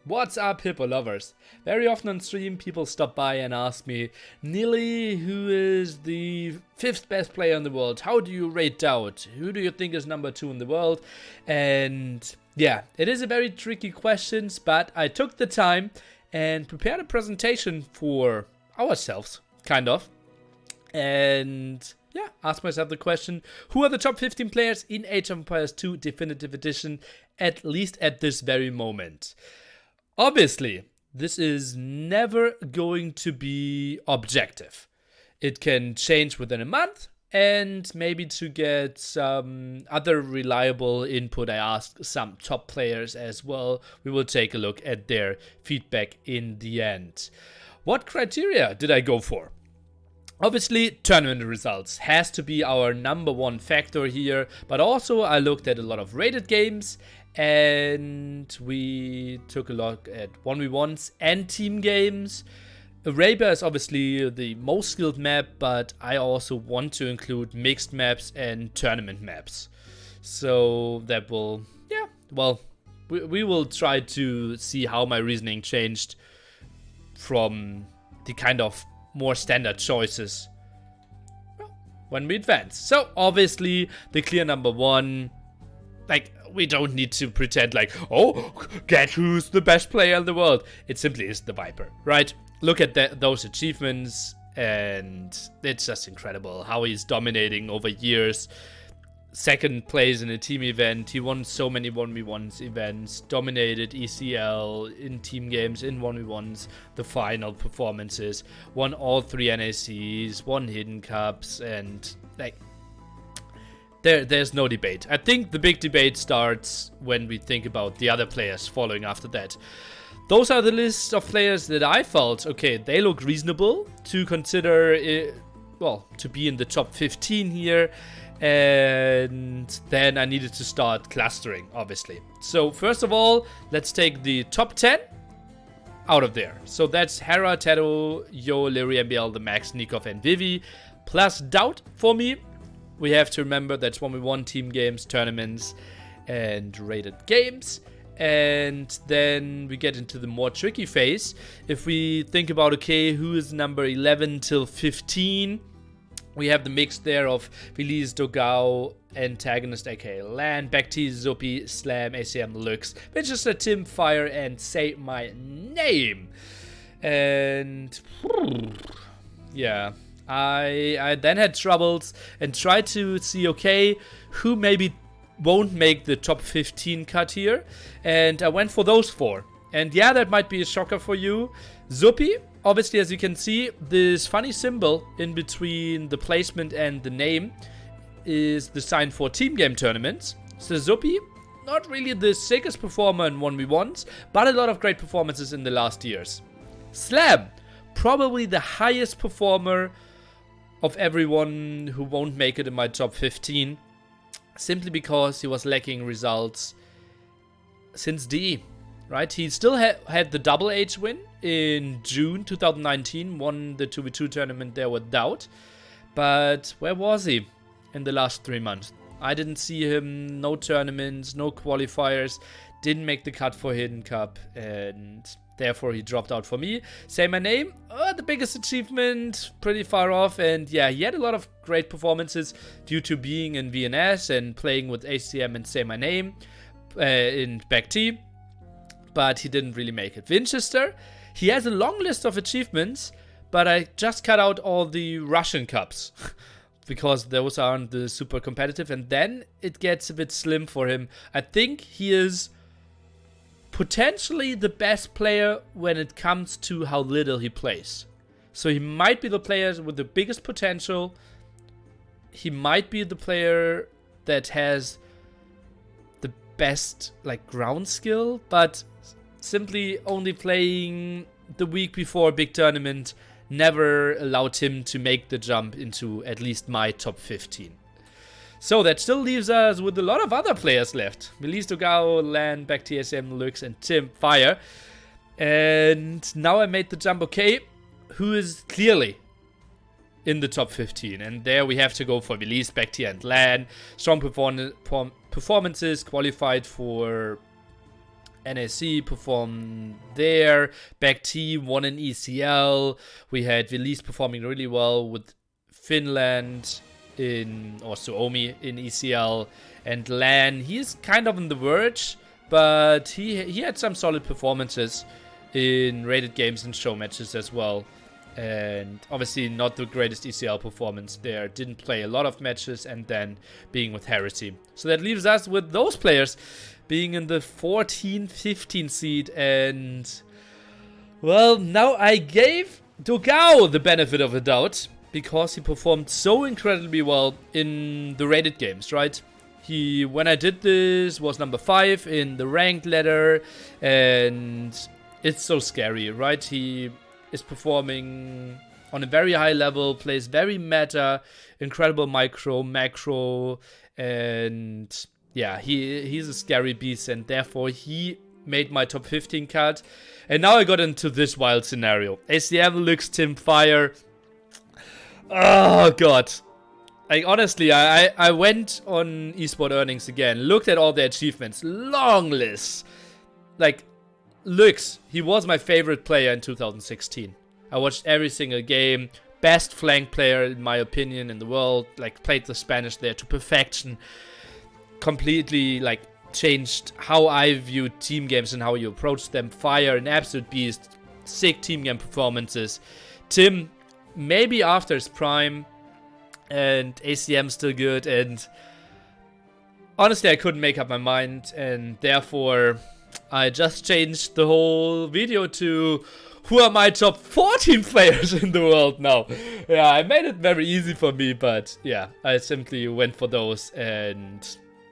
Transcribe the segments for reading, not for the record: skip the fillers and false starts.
What's up, Hippo lovers? Very often on stream, people stop by and ask me, Nili, who is the 5th best player in the world? How do you rate Doubt? Who do you think is number 2 in the world? And yeah, it is a very tricky question, but I took the time and prepared a presentation for ourselves, kind of. And yeah, asked myself the question, who are the top 15 players in Age of Empires 2 Definitive Edition, at least at this very moment? Obviously, this is never going to be objective. It can change within a month, and maybe to get some other reliable input, I asked some top players as well. We will take a look at their feedback in the end. What criteria did I go for? Obviously, tournament results has to be our number one factor here, but also I looked at a lot of rated games, and we took a look at 1v1s and team games. Arabia is obviously the most skilled map, but I also want to include mixed maps and tournament maps. So that will, we will try to see how my reasoning changed from the kind of more standard choices when we advance. So obviously the clear number one, we don't need to pretend like, oh, get who's the best player in the world. It simply is the Viper, right? Look at those achievements, and it's just incredible how he's dominating over years. Second place in a team event. He won so many 1v1s events, dominated ECL in team games, in 1v1s, the final performances, won all 3 NACs, won hidden cups, and there's no debate. I think the big debate starts when we think about the other players following after that. Those are the list of players that I felt, okay, they look reasonable to consider, to be in the top 15 here. And then I needed to start clustering, obviously. So first of all, let's take the top 10 out of there. So that's Hera, Teto, Yo, Lyri, MBL, the Max, Nikov, and Vivi, plus Doubt for me. We have to remember that's 1v1 team games, tournaments, and rated games. And then we get into the more tricky phase. If we think about, okay, who is number 11 till 15? We have the mix there of Feliz, Dogao, Antagonist, aka Lan, Bacti, Zupi, Slam, ACM, Lux, Winchester, Tim, Fire, and Say My Name. And yeah, I then had troubles and tried to see, okay, who maybe won't make the top 15 cut here. And I went for those 4. And yeah, that might be a shocker for you. Zupi, obviously, as you can see, this funny symbol in between the placement and the name is the sign for team game tournaments. So Zupi, not really the sickest performer in 1v1s, but a lot of great performances in the last years. Slam, probably the highest performer of everyone who won't make it in my top 15, simply because he was lacking results since DE. Right, he still had the double H win in June 2019, won the 2v2 tournament there with Doubt. But where was he in the last 3 months? I didn't see him, no tournaments, no qualifiers, didn't make the cut for Hidden Cup, and therefore he dropped out for me. Say My Name, the biggest achievement, pretty far off, and yeah, he had a lot of great performances due to being in VNS and playing with ACM and Say My Name in Back T. But he didn't really make it. Winchester, he has a long list of achievements, but I just cut out all the Russian cups because those aren't the super competitive, and then it gets a bit slim for him. I think he is potentially the best player when it comes to how little he plays. So he might be the player with the biggest potential. He might be the player that has the best ground skill, but simply only playing the week before a big tournament never allowed him to make the jump into at least my top 15. So that still leaves us with a lot of other players left. Melis, Dogao, Lan, Back TSM, Lux, and Tim, Fire. And now I made the jump, okay, who is clearly in the top 15? And there we have to go for Melis, Back and Lan. Strong performances, qualified for NAC performed there. Back T won in ECL. We had Velise performing really well with Finland or Suomi in ECL. And Lan, he's kind of on the verge, but he had some solid performances in rated games and show matches as well. And obviously not the greatest ECL performance there. Didn't play a lot of matches and then being with Heresy. So that leaves us with those players being in the 14-15 seed. And, well, now I gave Dogao the benefit of a doubt because he performed so incredibly well in the rated games, right? He, when I did this, was number 5 in the ranked ladder. And it's so scary, right? He is performing on a very high level, plays very meta, incredible micro, macro, and yeah, he's a scary beast, and therefore he made my top 15 cut. And now I got into this wild scenario. ACM, Lux, Tim, Fire. Oh god. Like, honestly, I went on eSport earnings again, looked at all the achievements, long list. Like, Lux, he was my favorite player in 2016. I watched every single game. Best flank player, in my opinion, in the world. Like, played the Spanish there to perfection. Completely, like, changed how I view team games and how you approach them. Fire, an absolute beast. Sick team game performances. Tim, maybe after his prime. And ACM still good. And honestly, I couldn't make up my mind. And therefore, I just changed the whole video to who are my top 14 players in the world now. Yeah, I made it very easy for me, but yeah, I simply went for those. And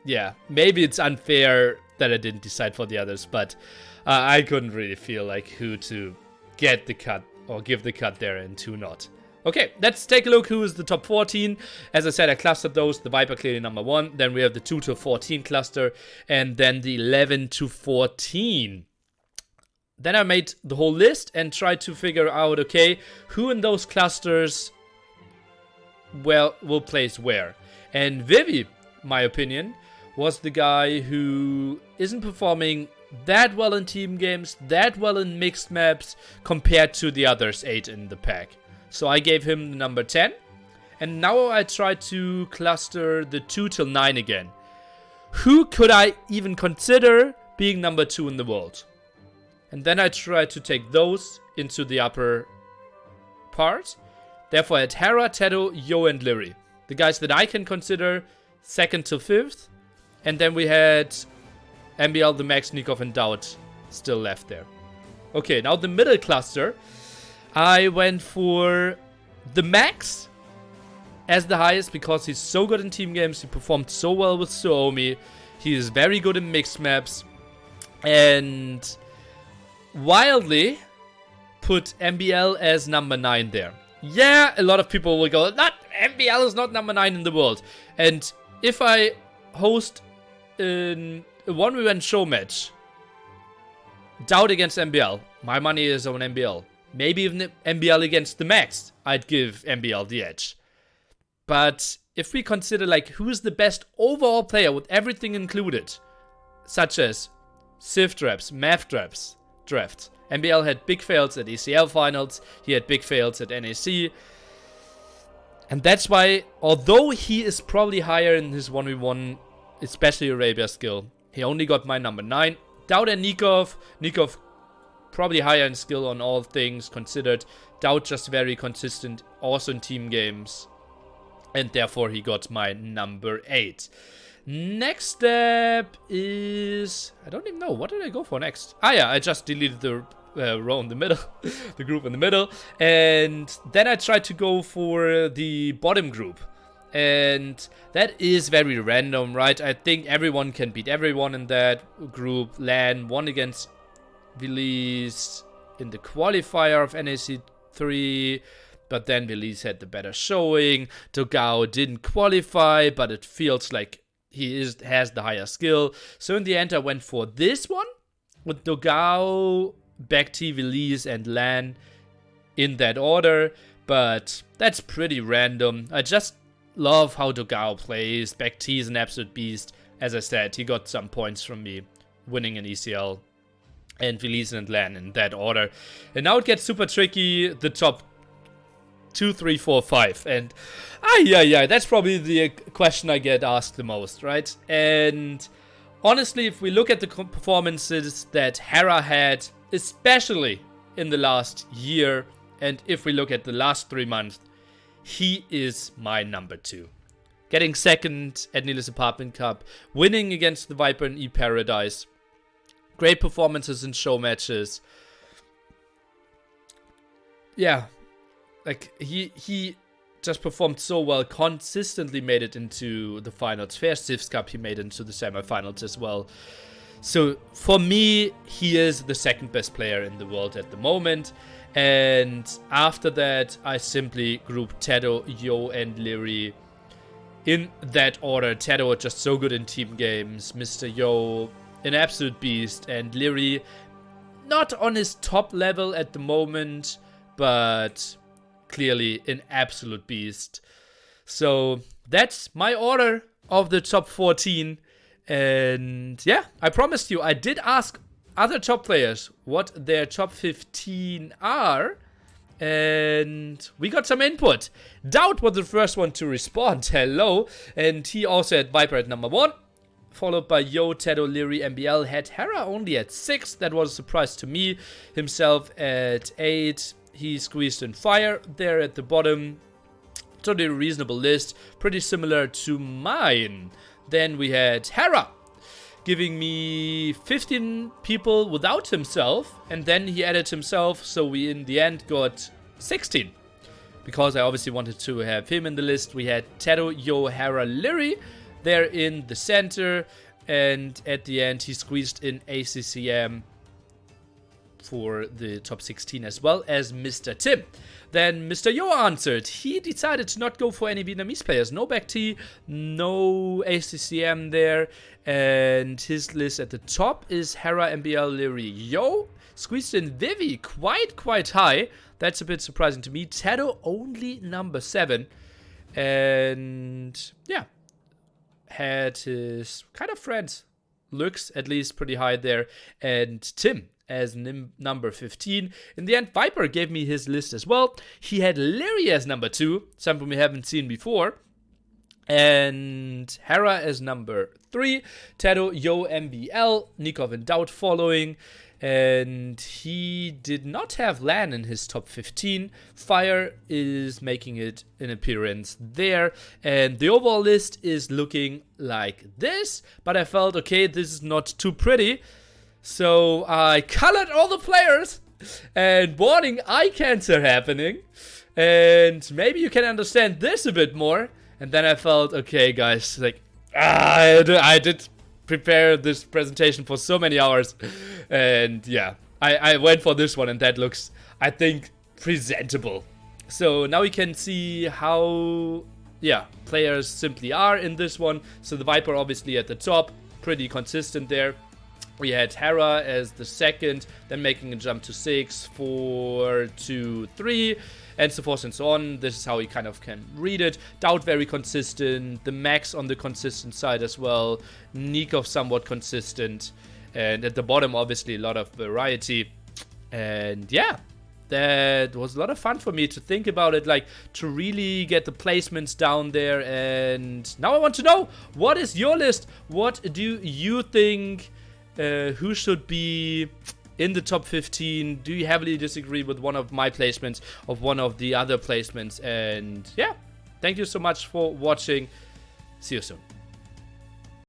yeah, maybe it's unfair that I didn't decide for the others, but I couldn't really feel like who to get the cut or give the cut there and who not. Okay, let's take a look who is the top 14. As I said, I clustered those. The Viper clearly number 1. Then we have the 2 to 14 cluster. And then the 11 to 14. Then I made the whole list and tried to figure out, okay, who in those clusters will place where. And Vivi, my opinion, was the guy who isn't performing that well in team games, that well in mixed maps, compared to the others 8 in the pack. So I gave him the number 10. And now I try to cluster the 2 till 9 again. Who could I even consider being number 2 in the world? And then I try to take those into the upper part. Therefore I had Hera, Tedo, Yo, and Lyri. The guys that I can consider 2nd till 5th. And then we had MBL, the Max, Nikov, and Daut still left there. Okay, now the middle cluster. I went for the Max as the highest because he's so good in team games. He performed so well with Suomi. He is very good in mixed maps. And wildly put MBL as number 9 there. Yeah, a lot of people will go, not MBL is not number 9 in the world. And if I host a 1v1 show match, Daut against MBL, my money is on MBL. Maybe even MBL against the Max, I'd give MBL the edge. But if we consider like who's the best overall player with everything included, such as Civ drafts, Math drafts, MBL had big fails at ECL finals, he had big fails at NAC. And that's why, although he is probably higher in his 1v1, especially Arabia skill, he only got my number 9. Daut and Nikov probably higher in skill on all things considered. Daut just very consistent, also in team games. And therefore he got my number 8. Next step is... I don't even know. What did I go for next? Ah yeah, I just deleted the row in the middle. The group in the middle. And then I tried to go for the bottom group. And that is very random, right? I think everyone can beat everyone in that group. LAN won against Velise in the qualifier of NAC 3, but then Velise had the better showing. Dogao didn't qualify, but it feels like he has the higher skill. So in the end, I went for this one with Dogao, Baekti, Velise, and LAN in that order. But that's pretty random. I just love how Dogao plays. Baekti is an absolute beast. As I said, he got some points from me winning an ECL and Finalizing and Lan in that order. And now it gets super tricky, the top 2, 3, 4, 5. And yeah, that's probably the question I get asked the most, right? And honestly, if we look at the performances that Hera had, especially in the last year, and if we look at the last 3 months, he is my number 2. Getting second at Nila's Apartment Cup, winning against the Viper in E-Paradise, great performances in show matches. Yeah, like he just performed so well, consistently made it into the finals. Fair Civs Cup, he made it into the semifinals as well. So for me, he is the second best player in the world at the moment. And after that, I simply grouped Tedo, Yo, and Leary in that order. Tedo just so good in team games. Mr. Yo, an absolute beast. And Leary, not on his top level at the moment, but clearly an absolute beast. So that's my order of the top 14. And yeah, I promised you, I did ask other top players what their top 15 are. And we got some input. Doubt was the first one to respond. Hello. And he also had Viper at number 1. Followed by Yo, Tedo, Leary, MBL. Had Hera only at 6. That was a surprise to me. Himself at 8. He squeezed in Fire there at the bottom. Totally reasonable list. Pretty similar to mine. Then we had Hera, giving me 15 people without himself. And then he added himself. So we in the end got 16. Because I obviously wanted to have him in the list. We had Tedo, Yo, Hera, Leary there in the center. And at the end he squeezed in ACCM for the top 16 as well as Mr. Tim. Then Mr. Yo answered. He decided to not go for any Vietnamese players. No Back T, no ACCM there. And his list at the top is Hera, MBL, Leary, Yo. Squeezed in Vivi quite high. That's a bit surprising to me. Tedo only number 7. And yeah, had his kind of friends. Looks at least pretty high there. And Tim as number 15. In the end, Viper gave me his list as well. He had Leary as number 2, something we haven't seen before. And Hera as number 3. Tedo, Yo, MBL, Nikov and Doubt following. And he did not have Lan in his top 15. Fire is making it an appearance there. And the overall list is looking like this. But I felt, okay, this is not too pretty. So I colored all the players, and warning, eye cancer happening, and maybe you can understand this a bit more. And then I felt, okay guys, like, I did prepare this presentation for so many hours, and yeah, I went for this one, and that looks, I think, presentable. So now we can see how, yeah, players simply are in this one. So the Viper obviously at the top, pretty consistent there. We had Hera as the second, then making a jump to 6, 4, 2, 3, and so forth and so on. This is how we kind of can read it. Doubt very consistent. The Max on the consistent side as well. Nikov somewhat consistent. And at the bottom, obviously, a lot of variety. And yeah, that was a lot of fun for me to think about it, like to really get the placements down there. And now I want to know, what is your list? What do you think? Who should be in the top 15? Do you heavily disagree with one of my placements, of one of the other placements? And yeah, thank you so much for watching. See you soon.